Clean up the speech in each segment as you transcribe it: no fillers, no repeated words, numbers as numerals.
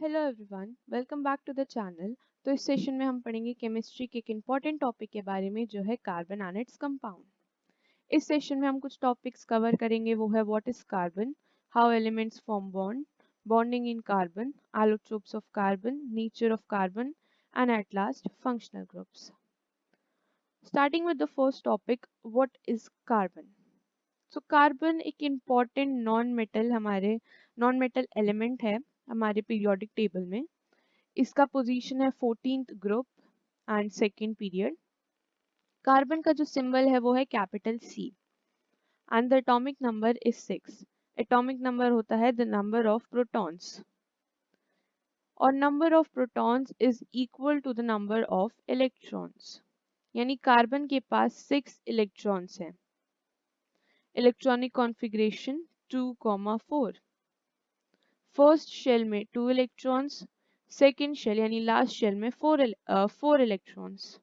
Hello everyone, welcome back to the channel. तो इस session में हम पढ़ेंगे केमिस्ट्री के एक इम्पॉर्टेंट टॉपिक के बारे में जो है कार्बन एंड इट्स कंपाउंड। इस सेशन में हम कुछ टॉपिक्स कवर करेंगे, वो है what is carbon, how elements form bond, bonding in carbon, allotropes of carbon, nature of carbon and at last functional groups. Starting with the first topic, what is carbon. So carbon एक important non metal element है हमारे periodic table में। इसका position है 14th group and second period. Carbon का जो symbol है वो है capital C and the atomic number is 6। Atomic number होता है द नंबर ऑफ प्रोटॉन्स, और number of protons is equal to the number of electrons. यानी कार्बन के पास 6 इलेक्ट्रॉन्स हैं। Electronic configuration 2,4। फर्स्ट शेल में 2 इलेक्ट्रॉन्स, सेकेंड शेल यानी last shell में 4 इलेक्ट्रॉन्स।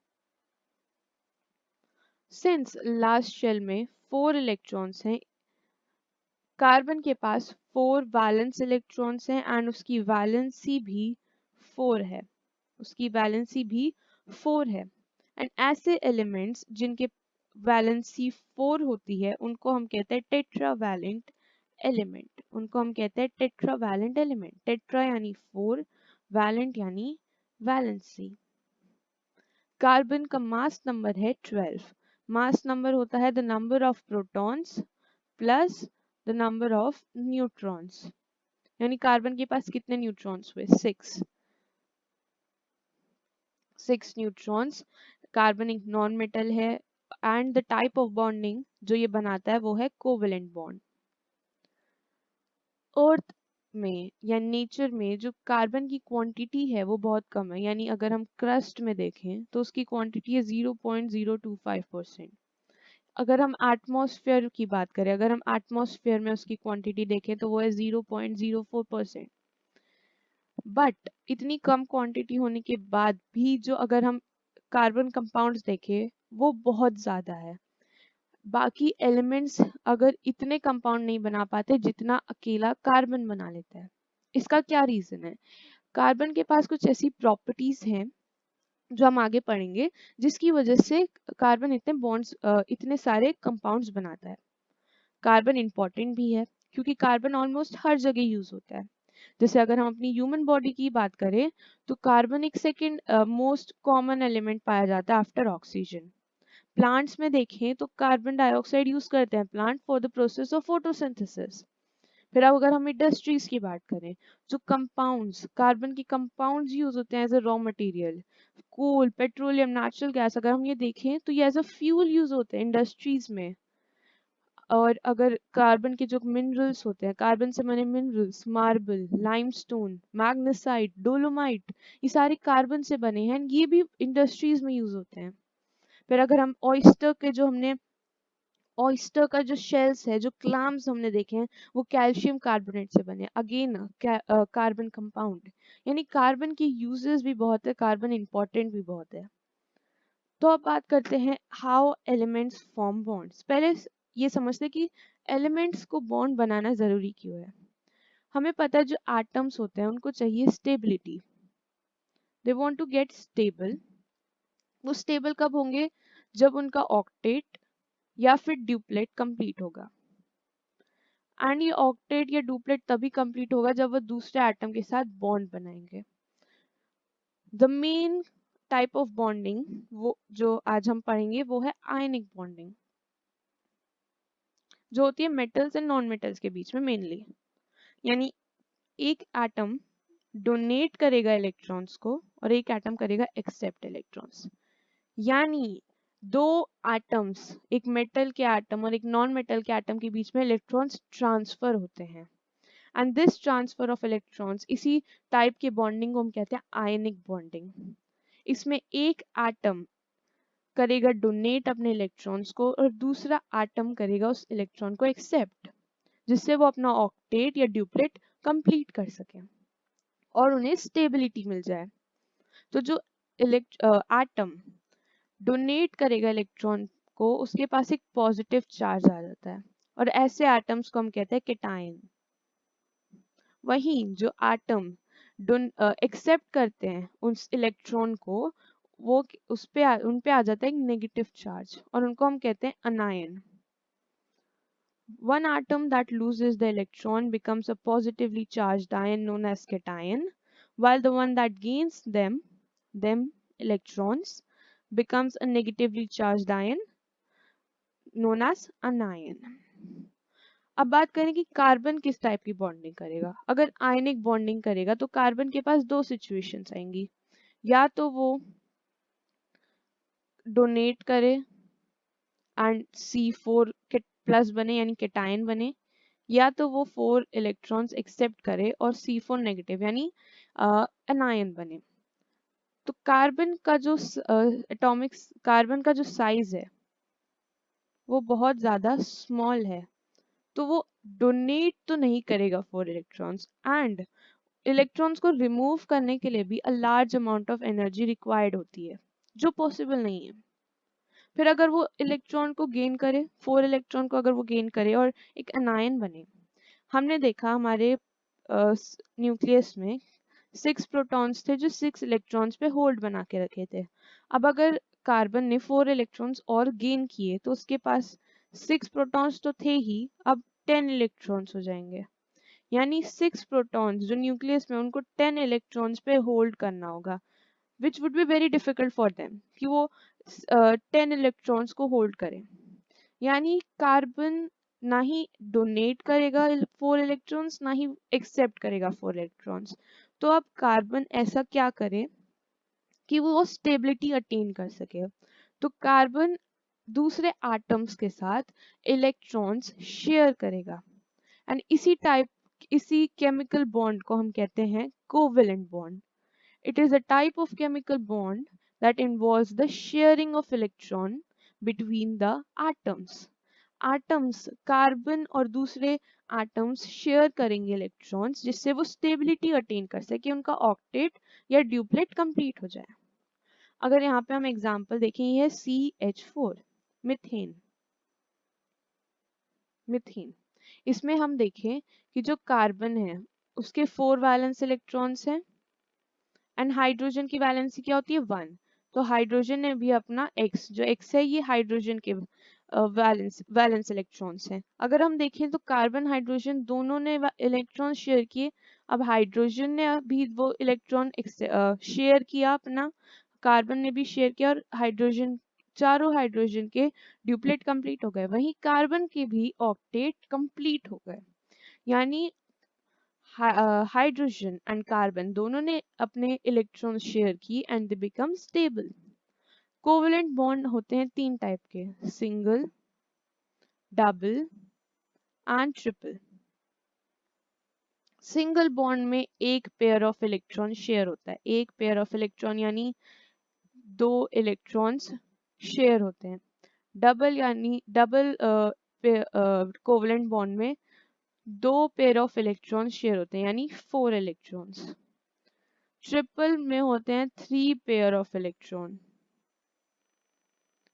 सिंस लास्ट शेल में 4 इलेक्ट्रॉन्स हैं, कार्बन के पास 4 वैलेंस इलेक्ट्रॉन्स हैं एंड उसकी वैलेंसी भी 4 है। एंड ऐसे एलिमेंट्स जिनके वैलेंसी 4 होती है उनको हम कहते हैं टेट्रावैलेंट एलिमेंट। टेट्रा यानी 4, वैलेंट यानी वैलेंसी। कार्बन का मास नंबर है 12। मास नंबर होता है the number of protons plus the number of neutrons. यानी कार्बन के पास कितने न्यूट्रॉन्स हुए? 6 न्यूट्रॉन्स। कार्बन एक नॉन मेटल है and the type of bonding जो ये बनाता है वो है कोवेलेंट बॉन्ड। अर्थ में या नेचर में जो कार्बन की क्वांटिटी है वो बहुत कम है। यानी अगर हम क्रस्ट में देखें तो उसकी क्वांटिटी है 0.025%। अगर हम एटमॉस्फेयर की बात करें, अगर हम एटमॉस्फेयर में उसकी क्वांटिटी देखें तो वो है 0.04%। बट इतनी कम क्वांटिटी होने के बाद भी जो अगर हम कार्बन कंपाउंड्स देखें वो बहुत ज़्यादा है। बाकी एलिमेंट्स अगर इतने कंपाउंड नहीं बना पाते जितना अकेला कार्बन बना लेता है। इसका क्या रीज़न है? कार्बन के पास कुछ ऐसी प्रॉपर्टीज हैं जो हम आगे पढ़ेंगे जिसकी वजह से कार्बन इतने सारे कंपाउंड्स बनाता है। कार्बन इंपॉर्टेंट भी है क्योंकि कार्बन ऑलमोस्ट हर जगह यूज होता है। जैसे अगर हम अपनी ह्यूमन बॉडी की बात करें तो कार्बन एक सेकेंड मोस्ट कॉमन एलिमेंट पाया जाता है आफ्टर ऑक्सीजन। प्लांट्स में देखें तो कार्बन डाइऑक्साइड यूज करते हैं plant for the process of photosynthesis. फिर अब अगर हम इंडस्ट्रीज की बात करें, जो कंपाउंड्स कार्बन के कंपाउंड्स यूज होते हैं as a raw material, coal, petroleum, natural gas, अगर हम ये देखें तो ये एज अ फ्यूल यूज होते हैं इंडस्ट्रीज में। और अगर कार्बन के जो मिनरल्स होते हैं, कार्बन से बने minerals, marble, limestone, magnesite, dolomite, ये सारे कार्बन से बने हैं, ये भी इंडस्ट्रीज में यूज होते हैं। फिर अगर हम ऑयस्टर का जो शेल्स है, जो क्लैम्स हमने देखे हैं, वो कैल्शियम कार्बोनेट से बने, अगेन कार्बन कंपाउंड। यानी कार्बन के यूजेस भी बहुत है, कार्बन इंपॉर्टेंट भी बहुत है। तो अब बात करते हैं हाउ एलिमेंट्स फॉर्म बॉन्ड्स। पहले ये समझते हैं कि एलिमेंट्स को बॉन्ड बनाना जरूरी क्यों है। हमें पता है जो एटम्स होते हैं उनको चाहिए stability, they want to get stable. वो स्टेबल कब होंगे? जब उनका ऑक्टेट या फिर ड्यूप्लेट कंप्लीट होगा। एंड ये ऑक्टेट या डुप्लेट तभी कंप्लीट होगा जब वो दूसरे एटम के साथ बॉन्ड बनाएंगे। The main type of bonding वो जो आज हम पढ़ेंगे वो है आयनिक बॉन्डिंग, जो होती है मेटल्स एंड नॉन मेटल्स के बीच में मेनली। यानी एक एटम डोनेट करेगा इलेक्ट्रॉन्स को और एक एटम करेगा एक्सेप्ट इलेक्ट्रॉन्स। यानी दो एटम्स, एक मेटल के एटम और एक नॉन मेटल के एटम के बीच में इलेक्ट्रॉन्स ट्रांसफर होते हैं। And this transfer of electrons, इसी टाइप के बॉन्डिंग को हम कहते हैं आयनिक बॉन्डिंग। इसमें एक एटम करेगा डोनेट अपने इलेक्ट्रॉन्स को और दूसरा एटम करेगा उस इलेक्ट्रॉन को एक्सेप्ट, जिससे वो अपना ऑक्टेट या ड्यूप्लेट कंप्लीट कर सके और उन्हें स्टेबिलिटी मिल जाए। तो जो एटम डोनेट करेगा इलेक्ट्रॉन को, उसके पास एक पॉजिटिव चार्ज आ जाता है और ऐसे एटम्स को हम कहते हैं केटायन। वहीं जो एटम एक्सेप्ट करते हैं उस इलेक्ट्रॉन को, वो उन पे आ जाता है एक नेगेटिव चार्ज और उनको हम कहते हैं अनायन. One atom that loses the electron becomes a positively charged ion known as cation, while the one that gains them electrons becomes a negatively charged ion known as anion. अब बात करें कि carbon किस टाइप की bonding करेगा. अगर ionic bonding करेगा तो कार्बन के पास दो सिचुएशंस आएंगी. या तो वो डोनेट करे एंड C4 के प्लस बने यानी केटायन बने, या तो वो 4 इलेक्ट्रॉन्स एक्सेप्ट करे और C4 नेगेटिव यानी एनायन बने. तो कार्बन का जो एटॉमिक कार्बन का जो साइज है वो बहुत ज़्यादा स्मॉल है, तो वो डोनेट तो नहीं करेगा 4 इलेक्ट्रॉन्स, एंड इलेक्ट्रॉन्स को रिमूव करने के लिए भी a large amount of energy required होती है, जो पॉसिबल नहीं है. फिर अगर वो इलेक्ट्रॉन को गेन करे, 4 इलेक्ट्रॉन को अगर वो गेन करे और एक एनायन बने. हमने देखा हमारे न्यूक्लियस में 6 प्रोटॉन्स थे जो 6 इलेक्ट्रॉन्स पे होल्ड बना के रखे थे. अब अगर कार्बन ने 4 इलेक्ट्रॉन्स और गेन किए तो उसके पास 6 प्रोटॉन्स तो थे ही, अब 10 इलेक्ट्रॉन्स हो जाएंगे. यानी 6 प्रोटॉन्स जो न्यूक्लियस में उनको 10 इलेक्ट्रॉन्स पे होल्ड करना होगा, which would be very difficult for them कि वो 10 इलेक्ट्रॉन्स को होल्ड करें. यानी कार्बन ना ही डोनेट करेगा 4 इलेक्ट्रॉन्स, ना ही एक्सेप्ट करेगा 4 इलेक्ट्रॉन्स. तो अब कार्बन ऐसा क्या करे कि वो स्टेबिलिटी अटेन कर सके. तो कार्बन दूसरे एटम्स के साथ इलेक्ट्रॉन्स शेयर करेगा, एंड इसी केमिकल बॉन्ड को हम कहते हैं covalent bond. It is a type of chemical bond that involves the sharing of electron between the atoms. Atoms carbon और दूसरे atoms शेयर करेंगे इलेक्ट्रॉन्स, जिससे वो स्टेबिलिटी अटेन कर सके, उनका ऑक्टेट या ड्यूप्लेट कंप्लीट हो जाए. अगर यहाँ पे हम एग्जांपल देखें, ये है CH4 मीथेन. मीथेन इसमें हम देखें कि जो कार्बन है उसके 4 वैलेंस इलेक्ट्रॉन्स हैं एंड हाइड्रोजन की वैलेंसी क्या होती है 1. तो हाइड्रोजन ने भी अपना x, जो x है ये हाइड्रोजन के वैलेंस इलेक्ट्रॉन्स हैं. अगर हम देखें तो कार्बन हाइड्रोजन दोनों ने इलेक्ट्रॉन शेयर किए. अब हाइड्रोजन ने भी वो इलेक्ट्रॉन शेयर किया अपना, कार्बन ने भी शेयर किया, और हाइड्रोजन चारों हाइड्रोजन के ड्यूप्लेट कंप्लीट हो गए. वहीं कार्बन के भी ऑक्टेट कंप्लीट हो गए. यानी हाइड्रोजन एंड कार्बन दोनों ने अपने इलेक्ट्रॉन शेयर की and they become stable. Covalent bond होते हैं 3 टाइप के, single, double and triple. Single bond में एक पेयर ऑफ इलेक्ट्रॉन शेयर होता है, एक पेयर ऑफ इलेक्ट्रॉन यानी 2 इलेक्ट्रॉन्स शेयर होते हैं. डबल कोवेलेंट बॉन्ड में 2 पेयर ऑफ इलेक्ट्रॉन शेयर होते हैं यानी 4 इलेक्ट्रॉन्स. ट्रिपल में होते हैं 3 पेयर ऑफ इलेक्ट्रॉन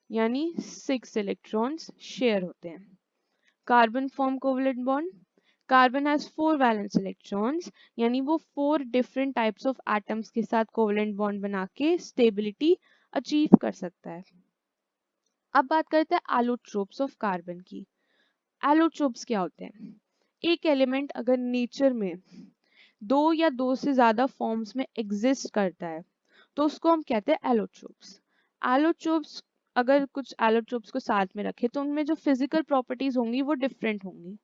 यानी 6 इलेक्ट्रॉन्स शेयर होते हैं. Carbon form covalent bond. Carbon has 4 valence electrons यानी वो 4 डिफरेंट टाइप्स ऑफ एटम्स के साथ कोवेलेंट बॉन्ड बना के स्टेबिलिटी अचीव कर सकता है. अब बात करते हैं एलोट्रोप्स ऑफ कार्बन की. एलोट्रोप्स क्या होते हैं? एक एलिमेंट अगर नेचर में 2 या 2 से ज्यादा फॉर्म्स में एग्जिस्ट करता है तो उसको हम कहते हैं एलोट्रोप्स. एलोट्रोप्स अगर कुछ एलोट्रोप्स को साथ में रखे तो उनमें जो फिजिकल प्रॉपर्टीज होंगी वो डिफरेंट होंगी,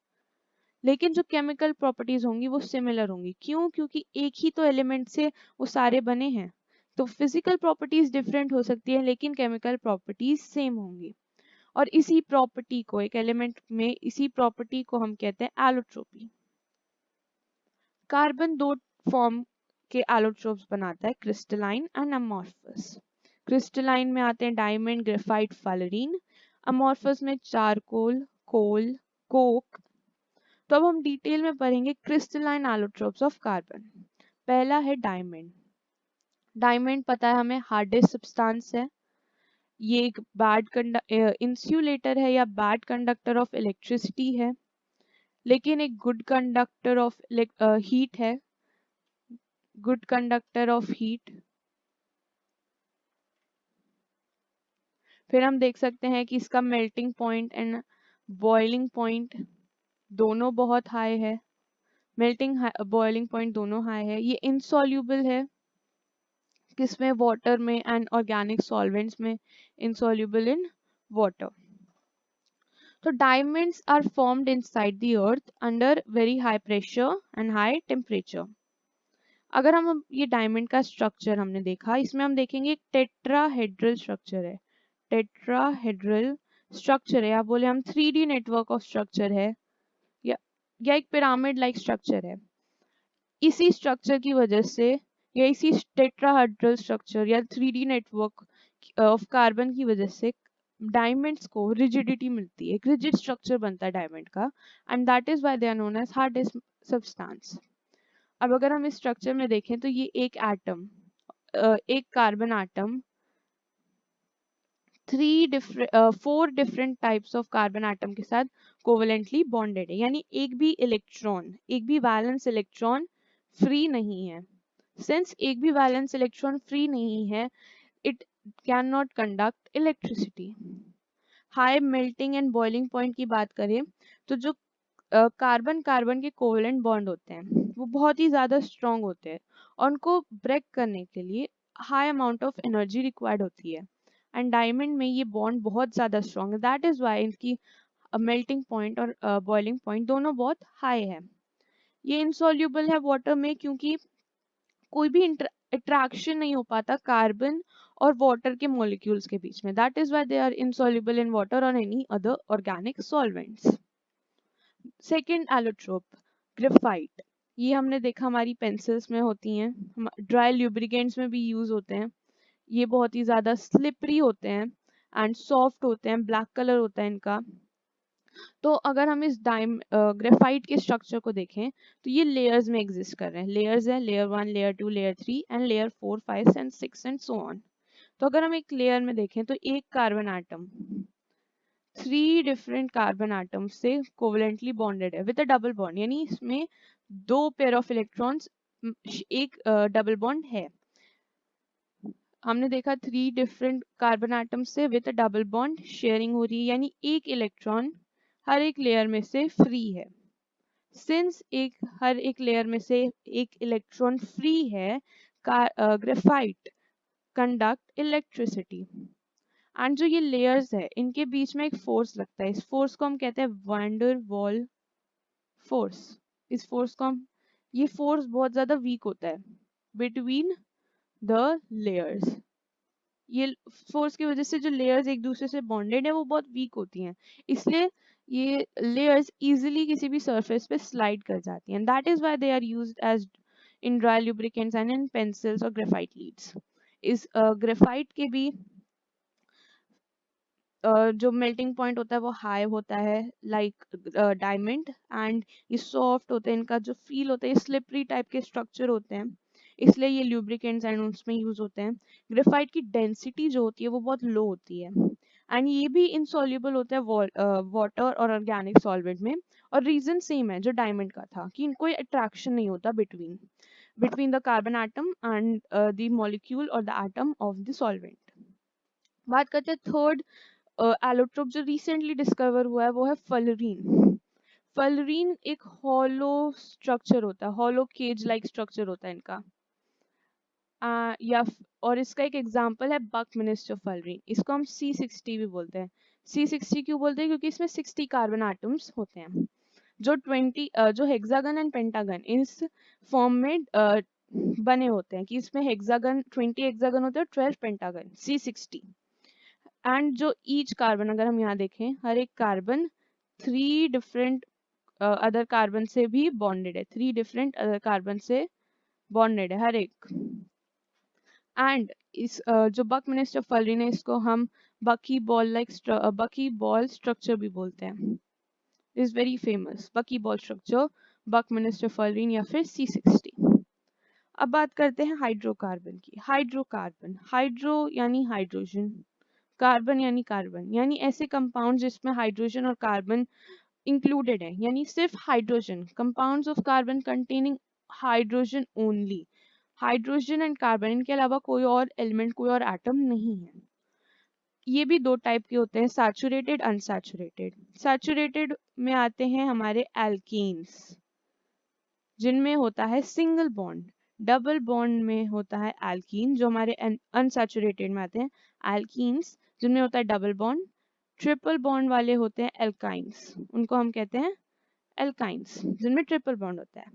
लेकिन जो केमिकल प्रॉपर्टीज होंगी वो सिमिलर होंगी. क्यों? क्योंकि एक ही तो एलिमेंट से वो सारे बने हैं. तो फिजिकल प्रॉपर्टीज डिफरेंट हो सकती है लेकिन केमिकल प्रॉपर्टीज सेम होंगी. और इसी प्रॉपर्टी को एक एलिमेंट में इसी प्रॉपर्टी को हम कहते हैं एलोट्रोपी. कार्बन 2 फॉर्म के एलोट्रोप्स बनाता है, क्रिस्टलाइन एंड अमॉर्फस. क्रिस्टलाइन में आते हैं डायमंड, ग्रेफाइट, फालरीन. अमॉर्फस में चारकोल, कोल, कोक. तो अब हम डिटेल में पढ़ेंगे क्रिस्टलाइन एलोट्रोप्स ऑफ कार्बन. पहला है डायमंड. डायमंड पता है हमें हार्डेस्ट सब्सटेंस है. ये एक इंसुलेटर है या बैड कंडक्टर ऑफ इलेक्ट्रिसिटी है, लेकिन एक गुड कंडक्टर ऑफ हीट है. Good conductor of heat. फिर हम देख सकते हैं कि इसका melting point and boiling point दोनों बहुत हाई है। मेल्टिंग बॉइलिंग पॉइंट दोनों हाई है। ये इनसॉल्यूबल है, किसमें, वाटर में, एंड ऑर्गेनिक सॉल्वेंट्स में, इनसॉल्यूबल इन वाटर। तो diamonds are formed inside the earth under very high pressure and high temperature. अगर हम ये डायमंड का स्ट्रक्चर हमने देखा, इसमें हम देखेंगे एक टेट्राहेड्रल स्ट्रक्चर है। टेट्राहेड्रल स्ट्रक्चर है, या बोले हम 3D नेटवर्क ऑफ स्ट्रक्चर है, या एक पिरामिड लाइक स्ट्रक्चर है। इसी स्ट्रक्चर की वजह से, या इसी टेट्राहेड्रल स्ट्रक्चर या 3D नेटवर्क ऑफ कार्बन की वजह से डायमंड्स को रिजिडिटी मिलती है, एक रिजिड स्ट्रक्चर बनता है डायमंड का, and that is why they are known as hardest substance. अब अगर हम इस स्ट्रक्चर में देखें तो ये एक एटम, एक carbon atom 4 different types of carbon atom के साथ कोवेलेंटली बॉन्डेड है, यानी एक भी इलेक्ट्रॉन, एक भी वैलेंस इलेक्ट्रॉन फ्री नहीं है। सिंस एक भी वैलेंस इलेक्ट्रॉन फ्री नहीं है, it can not conduct electricity. High melting and boiling point की बात करें तो जो कार्बन कार्बन के कोवेलेंट बॉन्ड होते हैं वो बहुत ही ज़्यादा स्ट्रॉन्ग होते हैं, और उनको ब्रेक करने के लिए high amount of energy required होती है। एंड डायमंड में ये बॉन्ड बहुत ज़्यादा स्ट्रॉन्ग है, दैट इज़ वाई इनकी मेल्टिंग पॉइंट और बॉइलिंग पॉइंट दोनों बहुत हाई है। ये इनसॉल्यूबल है वाटर में, क्योंकि कोई भी अट्रैक्शन नहीं हो पाता कार्बन और वाटर के मॉलिक्यूल्स के बीच में, that is why they are insoluble in water और any other organic solvents. Second allotrope, graphite. ये हमने देखा हमारी पेंसिल्स में होती हैं, ड्राई ल्यूब्रिकेंट्स में भी यूज होते हैं। ये बहुत ही ज़्यादा स्लिपरी होते हैं एंड सॉफ्ट होते हैं, ब्लैक कलर होता है इनका। तो अगर हम इस ग्रेफाइट के स्ट्रक्चर को देखें तो ये लेयर्स में एग्जिस्ट कर रहे हैं। लेयर्स है, layer 1, layer 2, layer 3 and layer 4, 5 and 6 and so on. तो अगर हम एक लेयर में देखें तो एक carbon atom 3 different carbon atom से कोवलेंटली बॉन्डेड है विद अ डबल बॉन्ड, यानी इसमें 2 पेयर ऑफ इलेक्ट्रॉन्स, एक डबल बॉन्ड है। हमने देखा 3 डिफरेंट कार्बन एटम से with a double bond sharing हो रही है, यानी एक इलेक्ट्रॉन हर एक लेयर में से फ्री है। सिंस हर एक लेयर में से एक इलेक्ट्रॉन फ्री है, ग्रेफाइट कंडक्ट इलेक्ट्रिसिटी। एंड जो ये लेयर्स है इनके बीच में एक फोर्स लगता है, इस फोर्स को हम कहते हैं वैंडर वाल फोर्स। इस फोर्स को हम, ये फोर्स बहुत ज्यादा वीक होता है बिटवीन द लेयर्स। ये फोर्स की वजह से जो लेयर्स एक दूसरे से बॉन्डेड है वो बहुत वीक होती हैं, इसलिए ये लेयर्स इजीली किसी भी सरफेस पे स्लाइड कर जाती हैं। That is why they are used as in dry lubricants and in pencils और ग्रेफाइट लीड्स। इस ग्रेफाइट के भी जो मेल्टिंग पॉइंट होता है वो हाई होता है लाइक डायमंड, एंड ये सॉफ्ट होते हैं, इनका जो फील होता है स्लिपरी टाइप के स्ट्रक्चर होते हैं, इसलिए ये ल्यूब्रिकेंट्स एंड उसमें यूज होते हैं। ग्रेफाइट की डेंसिटी जो होती है वो बहुत लो होती है, एंड ये भी इनसॉल्युबल होता है वाटर और ऑर्गेनिक सॉल्वेंट में। और रीजन सेम है जो डायमंड का था, कि कोई अट्रैक्शन नहीं होता between the carbon atom and the molecule और the atom of the solvent. बात करते हैं थर्ड एलोट्रोप जो रिसेंटली डिस्कवर हुआ है, वो है फलरीन। फलरीन एक हॉलो स्ट्रक्चर होता है, हॉलो केज लाइक स्ट्रक्चर होता है इनका। और इसका एक एग्जांपल है बकमिनिस्टर फलरीन, इसको हम C60 भी बोलते हैं। C60 क्यों बोलते हैं? क्योंकि इसमें 60 कार्बन एटम्स होते हैं। जो 20 जो हेक्सागन एंड पेंटागन इस फॉर्म में बने होते हैं, कि इसमें हेक्सागन 20 हेक्सागन होते हैं, 12 पेंटागन, C60। एंड जो ईच कार्बन, अगर हम यहाँ देखें, हर एक कार्बन 3 डिफरेंट अदर कार्बन से भी बॉन्डेड है, 3 डिफरेंट अदर कार्बन से बॉन्डेड है हर एक। एंड इस जो बकमिनिस्टर फलरीन है, इसको हम बकी बॉल स्ट्रक्चर भी बोलते हैं। इज वेरी फेमस बकी बॉल स्ट्रक्चर, बकमिनिस्टर फलरीन या फिर C60। अब बात करते हैं हाइड्रोकार्बन की। हाइड्रोकार्बन, हाइड्रो यानी हाइड्रोजन, कार्बन यानी कार्बन, यानी ऐसे कंपाउंड जिसमें हाइड्रोजन और कार्बन इंक्लूडेड है, यानी सिर्फ hydrogen, compounds of carbon containing hydrogen only. Hydrogen and carbon, इनके अलावा कोई और एलिमेंट, कोई और एटम नहीं है। ये भी दो टाइप के होते हैं, सैचुरेटेड अनसैचुरेटेड। सैचुरेटेड में आते हैं हमारे एल्कीन्स, जिनमें होता है सिंगल बॉन्ड। डबल बॉन्ड में होता है एल्कीन, जो हमारे अनसैचुरेटेड में आते हैं एल्कीन्स, जिनमें होता है डबल बॉन्ड। ट्रिपल बॉन्ड वाले होते हैं एल्काइंस, उनको हम कहते हैं एल्काइंस, जिनमें ट्रिपल बॉन्ड होता है।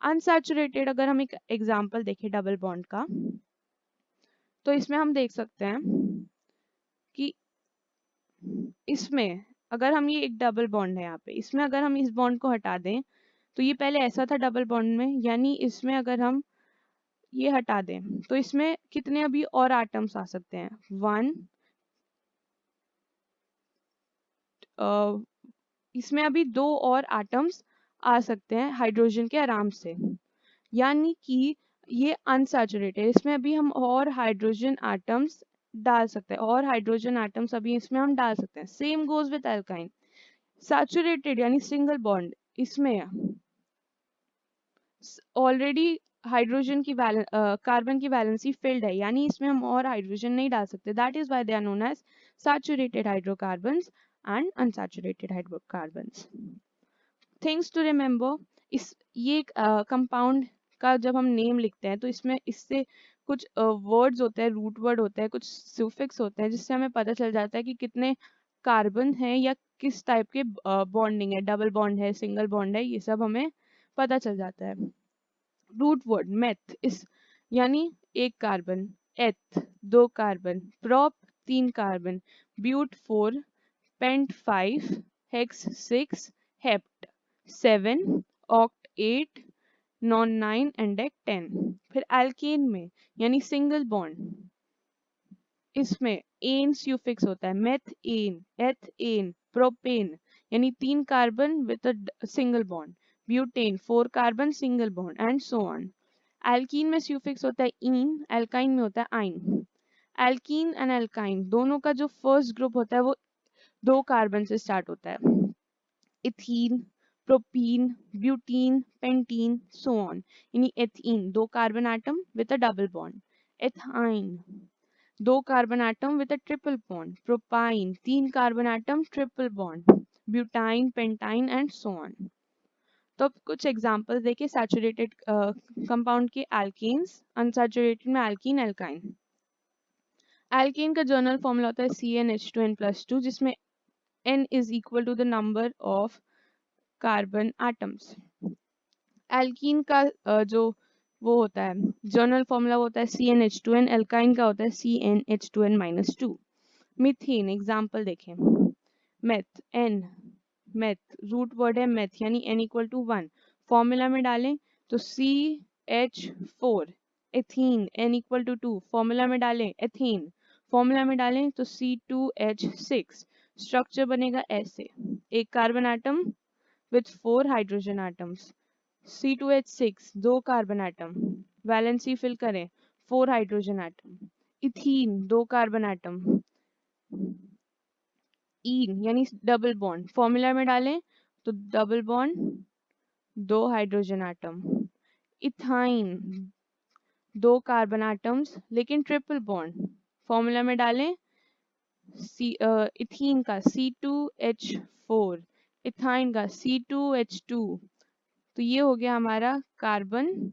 अनसैचुरेटेड, अगर हम एक एग्जांपल देखें डबल बॉन्ड का, तो इसमें हम देख सकते हैं कि इसमें अगर हम, ये एक डबल बॉन्ड है यहाँ पे, इसमें अगर हम इस बॉन्ड को हटा दें, तो ये पहले ऐसा था डबल बॉन्ड में, यानी इसमें अगर हम ये हटा दें तो इसमें कितने अभी और एटम्स आ सकते हैं, 1, इसमें अभी 2 और एटम्स आ सकते हैं हाइड्रोजन के आराम से, यानी कि ये अनसैचुरेटेड, इसमें अभी हम और हाइड्रोजन एटम्स डाल सकते हैं, और हाइड्रोजन एटम्स अभी इसमें हम डाल सकते हैं। Same goes with alkyne. Saturated यानी सिंगल बॉन्ड, इसमें ऑलरेडी हाइड्रोजन की कार्बन की वैलेंसी फिल्ड है, यानी इसमें हम और हाइड्रोजन नहीं डाल सकते। That is why they are known as saturated hydrocarbons and unsaturated hydrocarbons. Things to remember, इस ये कंपाउंड का जब हम नेम लिखते हैं तो इसमें इससे कुछ वर्ड्स होते हैं, रूट वर्ड होते हैं, कुछ सुफिक्स होते हैं, जिससे हमें पता चल जाता है कि कितने कार्बन है या किस टाइप के बॉन्डिंग है, डबल बॉन्ड है, सिंगल बॉन्ड है, ये सब हमें पता चल जाता है। रूट वर्ड मेथ, इस यानी एक carbon, eth 2 carbon, prop 3 carbon, but 4, pent 5, hex 6, hept 7, oct 8, non 9 and dec 10। फिर एल्केन में यानी सिंगल बॉन्ड, इसमें एन सुफिक्स होता है, meth ane, eth ane, propane यानी 3 carbon with a single bond, butane 4 carbon single bond and so on. Alkene में suffix होता है इन, एल्काइन में होता है आइन। एल्कीन एंड एल्काइन दोनों का जो फर्स्ट ग्रुप होता है वो 2 कार्बन से स्टार्ट होता है, ethene, propene, butene, pentene, so on. यानी ethene 2 carbon atom with a double bond, ethyne 2 carbon atom with a triple bond, propyne 3 carbon atom triple bond, butyne, pentyne and so on. तो अब कुछ examples देखिए saturated compound के, alkenes, unsaturated में alkene, alkyne. Alkene का general formula होता है CnH2n+2, जिसमें n is equal to the number of carbon atoms. Alkene का जो वो होता है जनरल फॉर्मूला होता है CnH2n, एल्काइन का होता है CnH2n-2। मीथेन एग्जांपल देखें, meth n, meth root word है मेथ, यानी n इक्वल टू 1, फॉर्मूला में डालें तो CH4, ethene n equal to 2, formula में डालें एथीन, फॉर्मूला में डालें तो C2H6, स्ट्रक्चर बनेगा ऐसे, एक carbon atom with 4 hydrogen atoms, C2H6 2 carbon atom, valency fill करें 4 hydrogen atom, ethene 2 carbon atom, ene यानी डबल बॉन्ड, फॉर्मूला में डालें तो double bond 2 hydrogen atom, ethyne 2 carbon atoms लेकिन ट्रिपल बॉन्ड, फॉर्मूला में डालें इथीन का C2H4, इथाइन का C2H2। तो ये हो गया हमारा कार्बन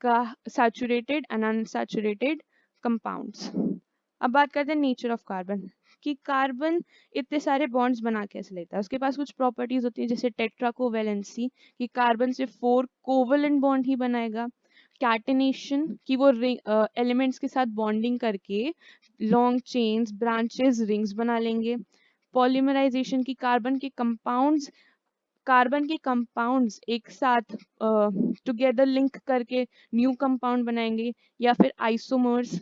का सैचुरेटेड एंड अनसैचुरेटेड कंपाउंड्स। अब बात करते हैं नेचर ऑफ कार्बन, कि कार्बन इतने सारे बॉन्ड्स बना कैसे लेता है। उसके पास कुछ प्रॉपर्टीज होती है, जैसे टेट्राकोवैलेंसी, कि कार्बन से 4 कोवलेंट बॉन्ड ही बनाएगा, कैटेनेशन कि वो एलिमेंट्स के साथ बॉन्डिंग करके लॉन्ग चेन्स, ब्रांचेस, रिंग्स बना लेंगे। पॉलीमराइजेशन की कार्बन के कंपाउंड्स एक साथ टुगेदर लिंक करके न्यू कंपाउंड बनाएंगे, या फिर आइसोमर्स।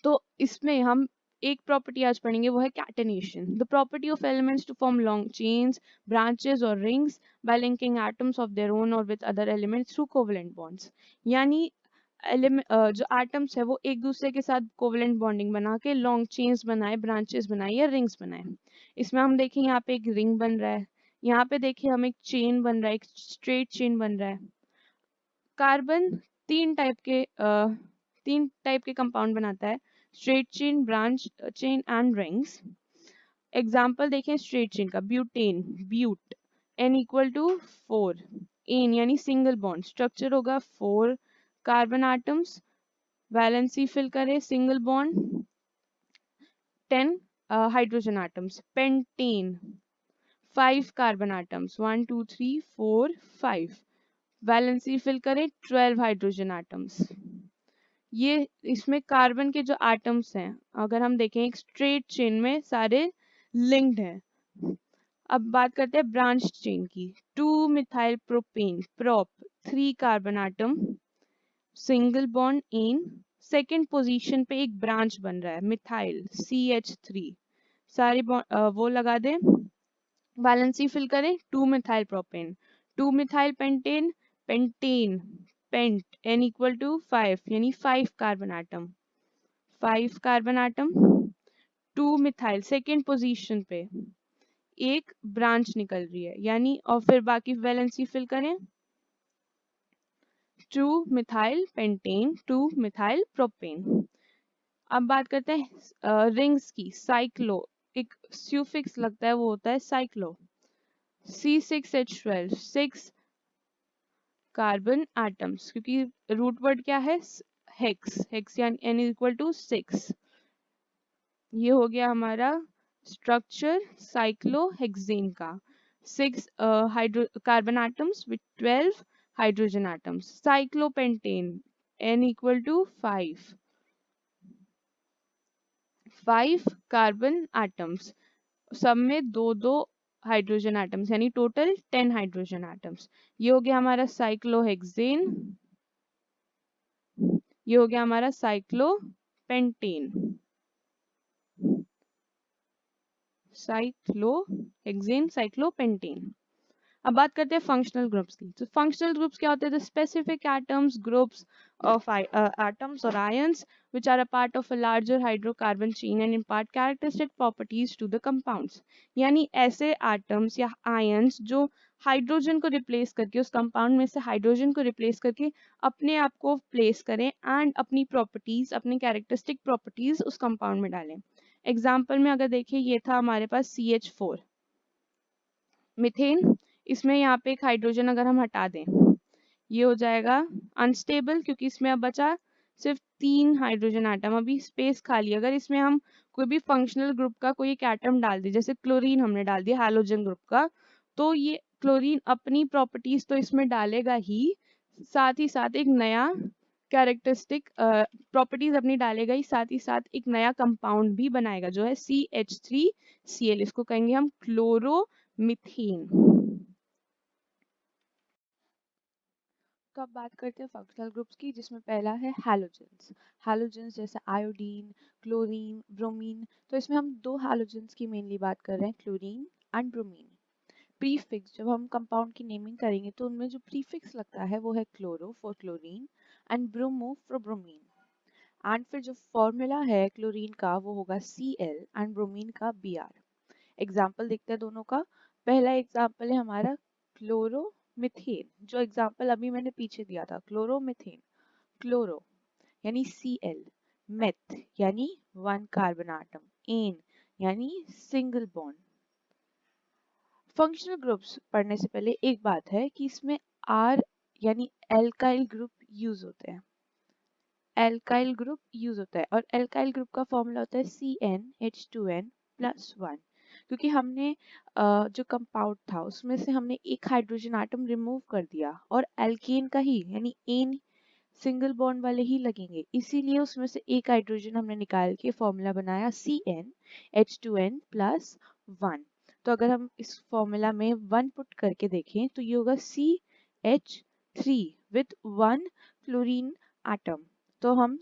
तो इसमें हम एक प्रॉपर्टी आज पढ़ेंगे, वो है catenation, the property of elements to form long chains, branches और rings by linking atoms of their own और with other elements through covalent bonds. यानी जो एटम्स है वो एक दूसरे के साथ कोवलेंट बॉन्डिंग बना के लॉन्ग चेन्स बनाए, ब्रांचेस बनाए या रिंग्स बनाए। इसमें हम देखें यहाँ पे एक रिंग बन रहा है, यहाँ पे देखिए हम एक चेन बन रहा है, एक स्ट्रेट चेन बन रहा है। कार्बन तीन टाइप के कंपाउंड बनाता है, straight chain, branch chain and rings. Example देखें स्ट्रेट चेन का, butane, but, n equal to 4, ane यानी सिंगल बॉन्ड, स्ट्रक्चर होगा 4 कार्बन आटम्स, वैलेंसी फिल करे single bond 10 hydrogen atoms. Pentane 5 carbon atoms, 1 2 3 4 5, valency fill करें 12 hydrogen atoms. ये इसमें carbon के जो एटम्स हैं अगर हम देखें एक स्ट्रेट चेन में सारे लिंक्ड हैं। अब बात करते हैं ब्रांच चेन की, 2 methyl propane, prop, 3 carbon atom, single bond ane, second position पे एक ब्रांच बन रहा है मिथाइल CH3, सारे वो लगा दें, वैलेंसी फिल करें 2 methyl propane, 2 methyl pentane, pentane, pent, n equal to 5 यानी 5 carbon atom, 5 carbon atom, 2 methyl second position पे एक ब्रांच निकल रही है यानी, और फिर बाकी वैलेंसी फिल करें 2 मिथाइल पेंटेन, 2 मिथाइल प्रोपेन। अब बात करते हैं रिंग्स की, साइक्लो, एक स्यूफिक्स लगता है वो होता है साइक्लो, C6H12, 6 कार्बन एटम्स, क्योंकि रूट वर्ड क्या है हेक्स, हेक्स यानी n इक्वल टू 6। ये हो गया हमारा स्ट्रक्चर साइक्लोहेक्सेन का, 6 hydro carbon atoms with 12 hydrogen atoms. Cyclopentane n equal to 5, 5 carbon atoms, सब में दो दो हाइड्रोजन एटम्स यानी टोटल 10 हाइड्रोजन एटम्स। ये हो गया हमारा साइक्लोहेक्सेन, ये हो गया हमारा साइक्लोपेंटेन, साइक्लोहेक्सेन, साइक्लोपेंटेन। अब बात करते हैं फंक्शनल ग्रुप्स की। तो फंक्शनल ग्रुप्स क्या होते हैं? The specific atoms, groups of atoms or ions which are a part of a larger hydrocarbon chain and impart characteristic properties to the compounds। यानी ऐसे एटम्स या आयंस जो हाइड्रोजन को रिप्लेस करके, उस कंपाउंड में से हाइड्रोजन को रिप्लेस करके अपने आप को प्लेस करें एंड अपनी प्रॉपर्टीज, अपनी कैरेक्टरिस्टिक प्रॉपर्टीज उस कंपाउंड में डालें। एग्जाम्पल में अगर देखिए, ये था हमारे पास CH4 मीथेन, इसमें यहाँ पे एक हाइड्रोजन अगर हम हटा दें, ये हो जाएगा अनस्टेबल, क्योंकि इसमें अब बचा सिर्फ 3 हाइड्रोजन एटम, अभी स्पेस खाली। अगर इसमें हम कोई भी फंक्शनल ग्रुप का कोई एक एटम डाल दे, जैसे क्लोरीन हमने डाल दिया हैलोजन ग्रुप का, तो ये क्लोरीन अपनी प्रॉपर्टीज तो इसमें डालेगा ही साथ एक नया कैरेक्टरिस्टिक प्रॉपर्टीज अपनी डालेगा ही साथ एक नया कंपाउंड भी बनाएगा जो है CH3Cl, इसको कहेंगे हम क्लोरोमीथेन। तो अब बात करते हैं फंक्शनल ग्रुप्स की, जिसमें पहला है हैलोजेंस। हैलोजेंस जैसे आयोडीन, क्लोरीन, ब्रोमीन। तो इसमें हम दो हैलोजेंस की मेनली बात कर रहे हैं, क्लोरीन एंड ब्रोमीन। प्रीफिक्स, जब हम कंपाउंड की नेमिंग करेंगे तो उनमें जो प्रीफिक्स लगता है वो है chloro for chlorine and bromo for bromine. And फिर जो फॉर्मूला है क्लोरीन का वो होगा Cl एंड ब्रोमीन का Br। एग्जाम्पल देखते हैं दोनों का। पहला एग्जाम्पल है हमारा क्लोरोमीथेन, जो एग्जाम्पल अभी मैंने पीछे दिया था, क्लोरोमीथेन, क्लोरो यानी Cl, मेथ यानी 1 कार्बन आटम, एन यानी सिंगल बॉन्ड। फंक्शनल ग्रुप्स पढ़ने से पहले एक बात है कि इसमें R यानी एल्काइल ग्रुप यूज होते हैं, एल्काइल ग्रुप यूज होता है, और एल्काइल ग्रुप का फॉर्मूला होता है CnH2n+1, क्योंकि हमने जो कंपाउंड था उसमें से हमने एक हाइड्रोजन आटम रिमूव कर दिया और एल्केन का ही यानी एन सिंगल बॉन्ड वाले ही लगेंगे, इसीलिए उसमें से एक हाइड्रोजन हमने निकाल के फॉर्मूला बनाया CnH2n+1। तो अगर हम इस फॉर्मूला में 1 पुट करके देखें तो ये होगा CH3 विद 1 फ्लोरीन एटम। तो हम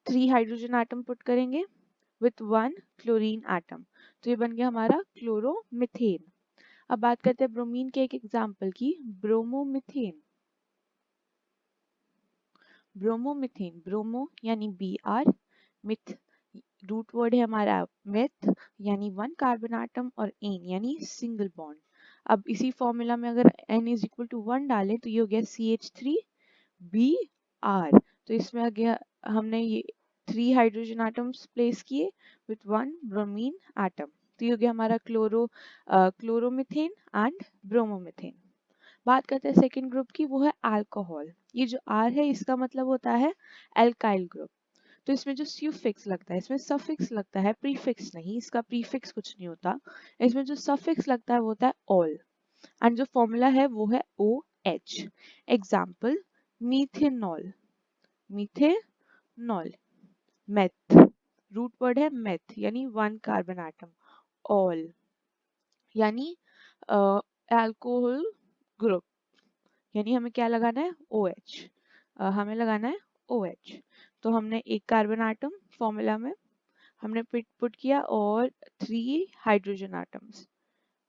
3 हाइड्रोजन एटम पुट करेंगे विथ 1 क्लोरीन एटम, तो ये बन गया हमारा क्लोरोमीथेन। अब बात करते हैं ब्रोमीन के एक एग्जाम्पल की, ब्रोमोमीथेन। ब्रोमोमीथेन, ब्रोमो यानी Br, मिथ रूट वर्ड है हमारा मिथ यानी 1 कार्बन आटम, और एन यानी सिंगल बॉन्ड। अब इसी फॉर्मूला में अगर n इज इक्वल टू 1 डालें तो ये हो गया CH3 Br। तो इसमें आ गया, हमने ये 3 हाइड्रोजन एटम्स प्लेस किए विथ 1 ब्रोमीन एटम। तो ये हो गया हमारा क्लोरोमीथेन एंड ब्रोमोमीथेन। बात करते हैं सेकेंड ग्रुप की, वो है अल्कोहल। ये जो R है इसका मतलब होता है एल्काइल ग्रुप। तो इसमें जो सुफिक्स लगता है, इसमें सफिक्स लगता है, प्रीफिक्स नहीं, इसका प्रीफिक्स कुछ नहीं होता। इसमें जो सफिक्स लगता है वो होता है ऑल, एंड जो फॉर्मूला है वो है OH। Example methanol, methanol. Meth, root word है मेथ यानी 1 कार्बन एटम। ऑल यानी अल्कोहल ग्रुप, यानी हमें क्या लगाना है OH, हमें लगाना है OH। तो हमने एक कार्बन आइटम फॉर्मूला में हमने पुट किया और 3 हाइड्रोजन आइटम्स,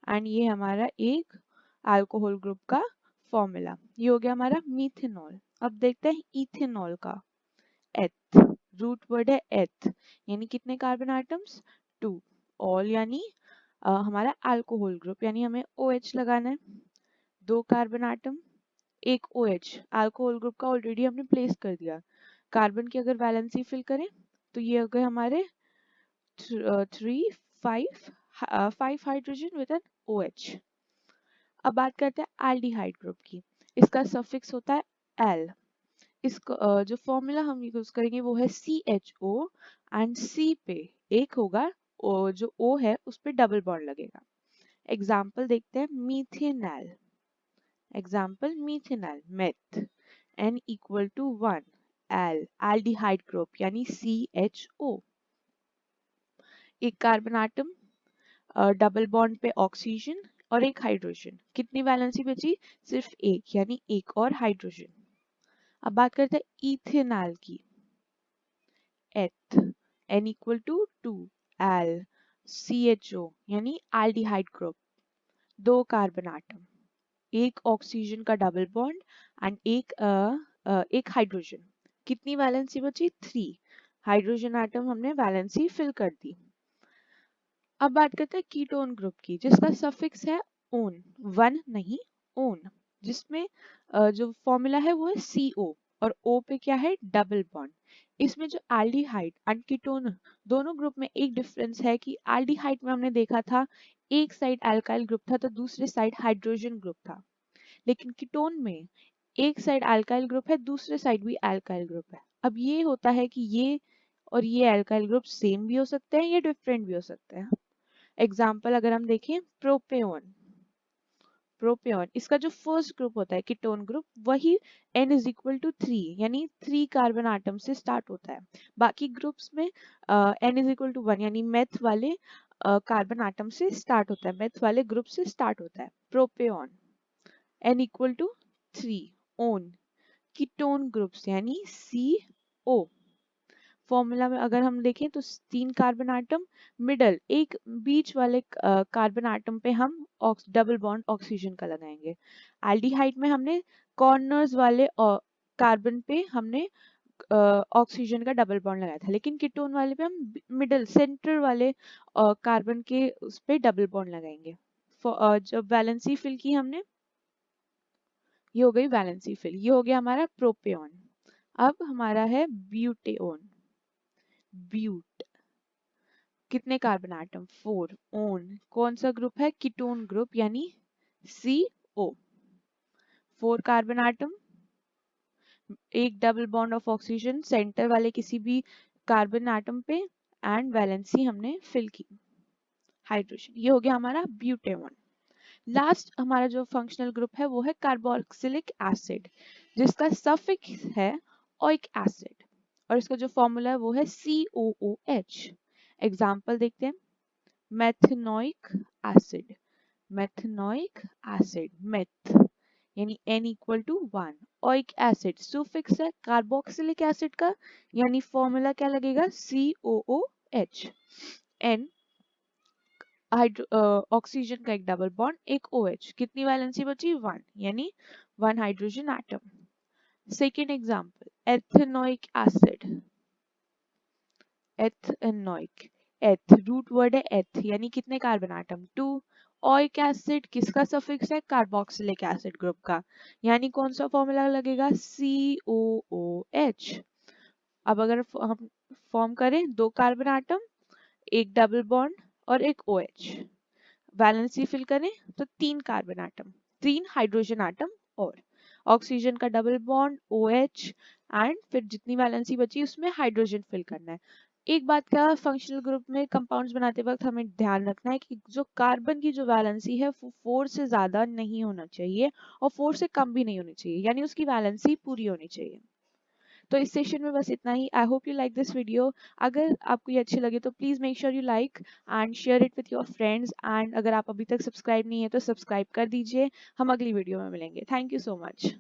एंड ये हमारा एक अल्कोहल ग्रुप का फॉर्मूला। ये हो गया हमारा मीथेनॉल। अब देखते हैं इथेनॉल का। एथ, रूट वर्ड है एथ, यानी कितने कार्बन आइटम्स 2। ऑल यानी हमारा अल्कोहल ग्रुप, यानी हमें OH लगाना है, 2 कार्बन आइटम एक OH। अल्कोहल ग्रुप का ऑलरेडी हमने प्लेस कर दिया। कार्बन की अगर वैलेंसी फिल करें तो ये हो गए हमारे 5 हाइड्रोजन विद एन OH। अब बात करते हैं एल्डिहाइड ग्रुप की। इसका सफिक्स होता है एल। इसको जो फॉर्मूला हम यूज करेंगे वो है CHO, एंड C पे एक होगा और जो O है उस पे डबल बॉन्ड लगेगा। एग्जाम्पल देखते हैं methanol. Example methanol, meth, N equal to 1, al aldehyde group यानी CHO। एक कार्बन आटम, डबल बॉन्ड पे ऑक्सीजन और एक हाइड्रोजन, कितनी वैलेंसी बची सिर्फ एक, यानी एक और हाइड्रोजन। अब बात करते हैं इथेनॉल की। Eth, N equal to 2, al CHO यानी एल्डिहाइड ग्रुप, 2 कार्बन आटम, एक ऑक्सीजन का डबल बॉन्ड एंड एक हाइड्रोजन, कितनी वैलेंसी बची 3। हाइड्रोजन आटम हमने वैलेंसी फिल कर दी। अब बात करते हैं कीटोन ग्रुप की, जिसका सफिक्स है ओन, 1 नहीं ओन, जिसमें जो फॉर्मूला है वो है CO और O पे क्या है डबल बॉन्ड। इसमें जो एल्डिहाइड एंड कीटोन दोनों ग्रुप में एक डिफरेंस है कि एल्डिहाइड में हमने देखा था एक साइड अल्काइल ग्रुप था तो दूसरे साइड हाइड्रोजन ग्रुप था, लेकिन कीटोन में एक साइड अल्काइल ग्रुप है दूसरे साइड भी अल्काइल ग्रुप है। अब ये होता है कि ये और ये अल्काइल ग्रुप सेम भी हो सकते हैं, ये डिफरेंट भी हो सकते हैं। एग्जाम्पल अगर हम देखें प्रोपेन, प्रोपेन इसका जो फर्स्ट ग्रुप होता है कीटोन ग्रुप वही N इज इक्वल टू 3 यानी 3 कार्बन आटम से स्टार्ट होता है। बाकी ग्रुप्स में N इज इक्वल टू 1 यानी मेथ वाले कार्बन आटम से स्टार्ट होता है, मेथ वाले ग्रुप से स्टार्ट होता है। Propane N equal to 3, one ketone groups यानी CO। फॉर्मूला में अगर हम देखें तो 3 कार्बन आटम, मिडल एक बीच वाले कार्बन आटम पे हम डबल बॉन्ड ऑक्सीजन का लगाएंगे। एल्डिहाइड में हमने कॉर्नर्स वाले कार्बन पे हमने ऑक्सीजन का डबल बॉन्ड लगाया था, लेकिन कीटोन वाले पे हम मिडल सेंटर वाले कार्बन के उस पे डबल बॉन्ड लगाएंगे। जब वैलेंसी फिल की हमने, ये हो गई वैलेंसी फिल, ये हो गया हमारा प्रोपेन। अब हमारा है ब्यूटेन। ब्यूट, कितने कार्बन आटम 4, ओन कौन सा ग्रुप है कीटोन ग्रुप यानी CO। 4 कार्बन आटम, एक double bond of oxygen centre वाले किसी भी कार्बन आटम पे एंड वैलेंसी हमने फिल की हाइड्रोजन, ये हो गया हमारा ब्यूटेन। लास्ट हमारा जो फंक्शनल ग्रुप है वो है कार्बोक्सिलिक एसिड, जिसका सफिक्स है ओइक एसिड और इसका जो फॉर्मूला है वो है COOH। एग्जाम्पल देखते हैं methanoic acid, methanoic acid meth यानी N equal to 1। Oic acid suffix है कार्बोक्सिलिक एसिड का, यानी फॉर्मूला क्या लगेगा COOH। N ऑक्सीजन का एक डबल बॉन्ड एक OH, कितनी वैलेंसी बची 1 यानी 1 hydrogen atom. Second example ethanoic acid, ethanoic, एथ रूट वर्ड है एथ यानी कितने कार्बन आटम 2, ओइक एसिड किसका सफिक्स है? कार्बोक्सिलिक एसिड ग्रुप का, यानी कौन सा फॉर्मूला लगेगा? COOH। अब अगर हम फॉर्म करें दो कार्बन आटम, एक डबल बॉन्ड और एक OH, वैलेंसी फिल करें तो तीन कार्बन आटम, तीन हाइड्रोजन आटम और ऑक्सीजन का डबल बॉन्ड OH, एंड फिर जितनी वैलेंसी बची उसमें हाइड्रोजन फिल करना है। एक बात का फंक्शनल ग्रुप में कंपाउंड्स बनाते वक्त हमें ध्यान रखना है कि जो कार्बन की जो वैलेंसी है वो 4 से ज्यादा नहीं होना चाहिए और 4 से कम भी नहीं होनी चाहिए, यानी उसकी वैलेंसी पूरी होनी चाहिए। तो इस सेशन में बस इतना ही। I hope you like this video. अगर आपको ये अच्छी लगे तो please make sure you like and share it with your friends, and अगर आप अभी तक सब्सक्राइब नहीं है तो सब्सक्राइब कर दीजिए। हम अगली वीडियो में मिलेंगे। Thank you so much.